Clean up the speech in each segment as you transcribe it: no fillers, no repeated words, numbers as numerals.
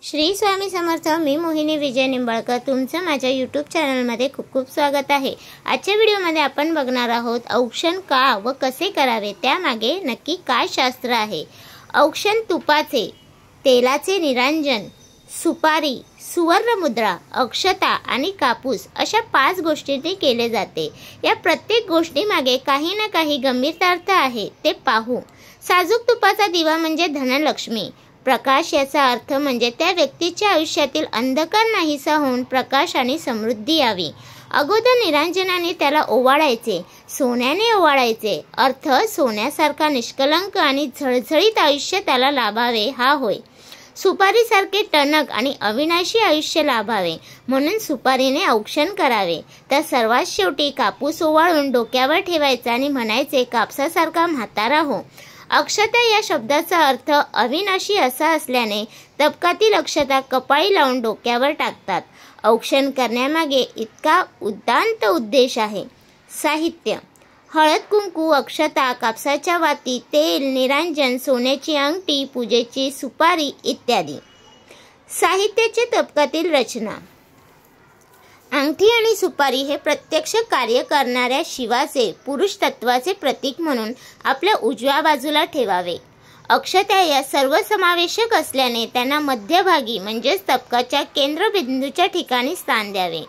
श्री स्वामी समर्थ। मी मोहिनी विजय निंबाळकर तुमचं माझ्या यूट्यूब चॅनलमध्ये खूप खूप स्वागत आहे। आजच्या व्हिडिओमध्ये आपण बघणार आहोत औक्षण का व कसे करावे, त्यामागे नक्की काय शास्त्र आहे। औक्षण तुपाचे, तेलाचे निरांजन, सुपारी, सुवर्ण मुद्रा, अक्षता आणि कापूस अशा 5 गोष्टींनी केले जाते। या प्रत्येक गोष्टीमागे काही ना काही गंभीरता आहे, ते पाहू। साजूक तुपाचा दिवा म्हणजे धनलक्ष्मी, प्रकाश याचा अर्थ म्हणजे त्या व्यक्तीच्या आयुष्यातील अंधकार नाहीसा होऊन प्रकाश आणि समृद्धी यावी। अगोदर निरांजनाने त्याला ओवाळायचे, सोन्याने ओवाळायचे, अर्थ सोन्यासारखा निष्कलंक आणि झळझळीत आयुष्य त्याला लाभावे हा होय। सुपारीसारखे टणक आणि अविनाशी आयुष्य लाभावे म्हणून सुपारीने औक्षण करावे। तर सर्वात शेवटी कापूस ओवाळून डोक्यावर ठेवायचा आणि म्हणायचे, कापसासारखा म्हातारा हो। अक्षता या शब्दाचा अर्थ अविनाशी असा असल्याने तबकातील अक्षता कपाळी लावून डोक्यावर टाकतात। औक्षण करण्यामागे इतका उद्दांत उद्देश आहे। साहित्य: हळद, कुंकू, अक्षता, कापसाच्या वाती, तेल, निरांजन, सोन्याची अंगठी, पूजेची सुपारी इत्यादी। साहित्याचे तबकातील रचना: अंगठी आणि सुपारी हे प्रत्यक्ष कार्य करणाऱ्या शिवाचे पुरुष तत्वाचे प्रतीक म्हणून आपल्या उजव्या बाजूला ठेवावे। अक्षता या सर्वसमावेशक असल्याने त्यांना मध्यभागी म्हणजेच तबकाच्या केंद्रबिंदूच्या ठिकाणी स्थान द्यावे।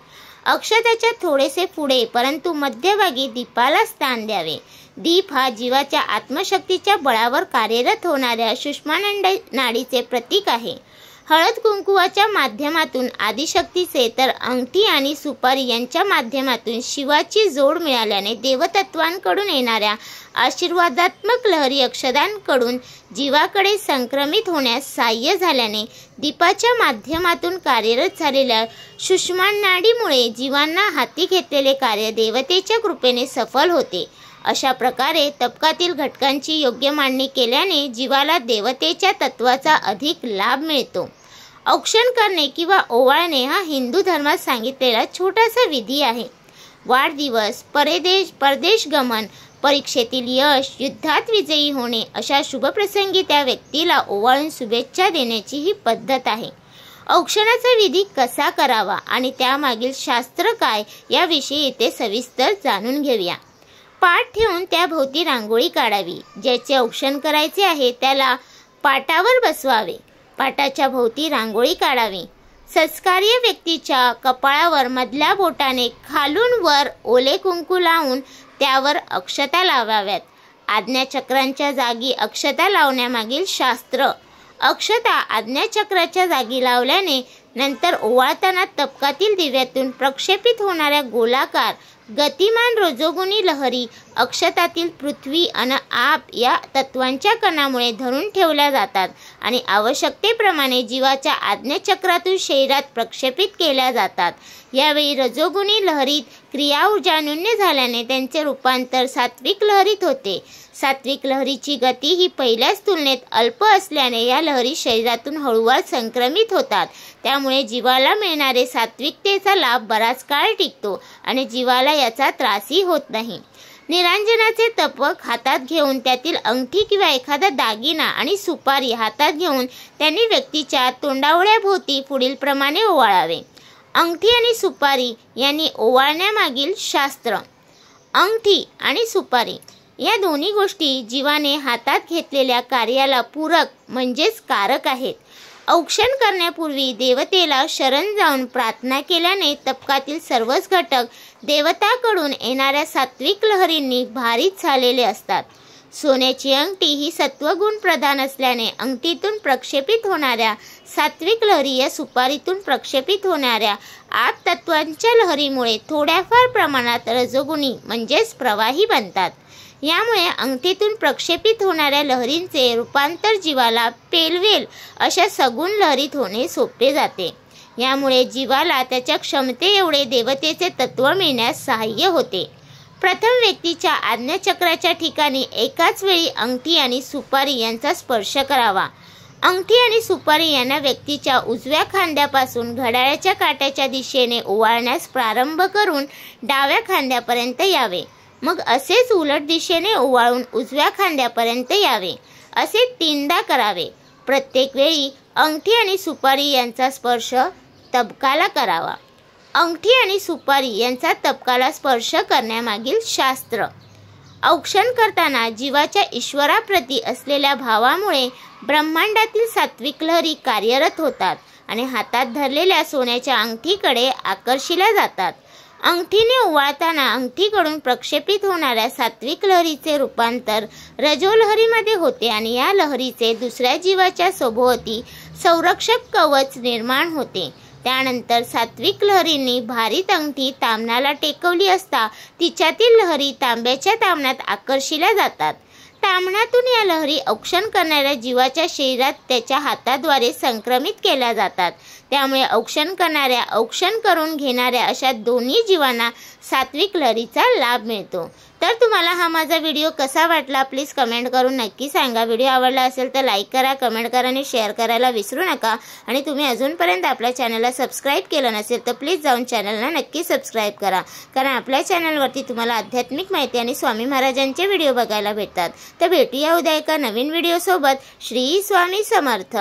अक्षताच्या थोडेसे पुढे परंतु मध्यभागी दीपाला स्थान द्यावे। दीप हा जीवाच्या आत्मशक्तीच्या बळावर कार्यरत होणाऱ्या सुषुम्ना नाडीचे प्रतीक आहे। हळद कुंकुवाच्या माध्यमातून आदिशक्तीचे तर अंगठी आणि सुपारी यांच्या माध्यमातून शिवाची जोड मिळाल्याने देवतत्वांकडून येणाऱ्या आशीर्वादात्मक लहरी अक्षतांकडून जीवाकडे संक्रमित होण्यास सहाय्य झाल्याने दीपाच्या माध्यमातून कार्यरत झालेल्या सुषुम्ना नाडीमुळे जीवांना हाती घेतलेले कार्य देवतेच्या कृपेने सफल होते। अशा प्रकारे तबकातील घटकांची योग्य मांडणी केल्याने जीवाला देवतेच्या तत्वाचा अधिक लाभ मिळतो। औक्षण करणे किंवा ओवाळणे हा हिंदू धर्मात सांगितलेला छोटासा विधी आहे। वाढदिवस, परदेश गमन, परीक्षेतील यश, युद्धात विजयी होणे अशा शुभप्रसंगी त्या व्यक्तीला ओवाळून शुभेच्छा देण्याची ही पद्धत आहे। औक्षणाचा विधी कसा करावा आणि त्यामागील शास्त्र काय याविषयी इथे सविस्तर जाणून घेऊया। पाट ठेवून त्याभोवती रांगोळी काढावी। ज्याचे औक्षण करायचे आहे त्याला पाटावर बसवावे। पाटाच्या भोवती रांगोळी काढावी। संस्कार्य व्यक्तीच्या कपाळावर मधल्या बोटाने खालून वर ओले कुंकू लावून त्यावर अक्षता लावाव्यात। आज्ञाचक्रांच्या जागी अक्षता लावण्यामागील शास्त्र: अक्षता आज्ञाचक्राच्या जागी लावल्याने नंतर ओवाळताना तबकातील दिव्यातून प्रक्षेपित होणाऱ्या गोलाकार गतिमान रजोगुणी लहरी अक्षतातील पृथ्वी आणि आप या तत्वांच्या कणामुळे धरून ठेवल्या जातात आणि आवश्यकतेप्रमाणे जीवाच्या आज्ञाचक्रातून शरीरात प्रक्षेपित केल्या जातात। यावेळी रजोगुणी लहरीत क्रिया ऊर्जान्यून्य झाल्याने त्यांचे रूपांतर सात्विक लहरीत होते। सात्विक लहरीची गती ही पहिल्याच तुलनेत अल्प असल्याने या लहरी शरीरातून हळूवार संक्रमित होतात। त्यामुळे जीवाला मिळणारे सात्विकतेचा लाभ बराच काळ टिकतो आणि जीवाला याचा त्रासही होत नाही। निरांजनाचे तबक हातात घेऊन त्यातील अंगठी किंवा एखादा दागिना आणि सुपारी हातात घेऊन त्यांनी व्यक्तीच्या तोंडावळ्याभोवती पुढील प्रमाणे ओवाळावे। अंगठी आणि सुपारी यांनी ओवाळण्यामागील शास्त्र: अंगठी आणि सुपारी या दोन्ही गोष्टी जीवाने हातात घेतलेल्या कार्याला पूरक म्हणजेच कारक आहेत। औक्षण करण्यापूर्वी देवतेला शरण जाऊन प्रार्थना केल्याने तबकातील सर्वच घटक देवताकडून येणाऱ्या सात्विक लहरींनी भारित झालेले असतात। सोन्याची अंगठी ही सत्वगुण प्रधान असल्याने अंगठीतून प्रक्षेपित होणाऱ्या सात्विक लहरी या सुपारीतून प्रक्षेपित होणाऱ्या आप तत्वांच्या लहरीमुळे थोड्याफार प्रमाणात रजोगुणी म्हणजेच प्रवाही बनतात। यामुळे अंगठीतून प्रक्षेपित होणाऱ्या लहरींचे रूपांतर जीवाला पेलवेल अशा सगुण लहरीत होणे सोपे जाते। यामुळे जीवाला त्याच्या क्षमते एवढे देवतेचे तत्व मिळण्यास सहाय्य होते। प्रथम व्यक्तीच्या आज्ञाचक्राच्या ठिकाणी एकाच वेळी अंगठी आणि सुपारी यांचा स्पर्श करावा। अंगठी आणि सुपारी यांना व्यक्तीच्या उजव्या खांद्यापासून घड्याळाच्या काट्याच्या दिशेने ओवाळण्यास प्रारंभ करून डाव्या खांद्यापर्यंत यावे। मग असेच उलट दिशेने ओवाळून उजव्या खांद्यापर्यंत यावे। असे 3दा करावे। प्रत्येक वेळी अंगठी आणि सुपारी यांचा स्पर्श तबकाला करावा. अंगठी आणि सुपारी यांचा तबकाला स्पर्श करण्यामागील शास्त्र. औक्षण करताना जीवाच्या ईश्वराप्रती असलेल्या भावामुळे ब्रह्मांडातील सात्विक लहरी कार्यरत होतात आणि हातात धरलेल्या सोन्याच्या अंगठीकडे आकर्षिल्या जातात. अंगठीने ओवाळताना अंगठीकडून प्रक्षेपित होणाऱ्या सात्विक लहरीचे रूपांतर रजोलहरीमध्ये होते आणि या लहरीचे दुसऱ्या जीवाच्या सभोवती संरक्षक कवच निर्माण होते. त्यानंतर सात्विक लहरींनी भारीत अंगठी ताम्हणाला टेकवली असता तिच्यातील लहरी तांब्याच्या ताम्हणात आकर्षिल्या जातात. ताम्हणातून या लहरी औक्षण करणाऱ्या जीवाच्या शरीरात त्याच्या हाताद्वारे संक्रमित केल्या जातात. त्यामुळे औक्षण करणाऱ्या औक्षण करून घेणाऱ्या अशा दोन्ही जीवांना सात्विक लहरीचा लाभ मिळतो. तर तुम्हाला हा माझा व्हिडिओ कसा वाटला प्लीज कमेंट करून नक्की सांगा. व्हिडिओ आवडला असेल तर लाईक करा, कमेंट करा आणि शेअर करायला विसरू नका. आणि तुम्ही अजूनपर्यंत आपल्या चॅनलला सबस्क्राईब केलं नसेल तर प्लीज जाऊन चॅनलला नक्की सबस्क्राईब करा, कारण आपल्या चॅनलवरती तुम्हाला आध्यात्मिक माहिती आणि स्वामी महाराजांचे व्हिडिओ बघायला भेटतात. तर भेटूया उद्या एका नवीन व्हिडिओसोबत. श्री स्वामी समर्थ.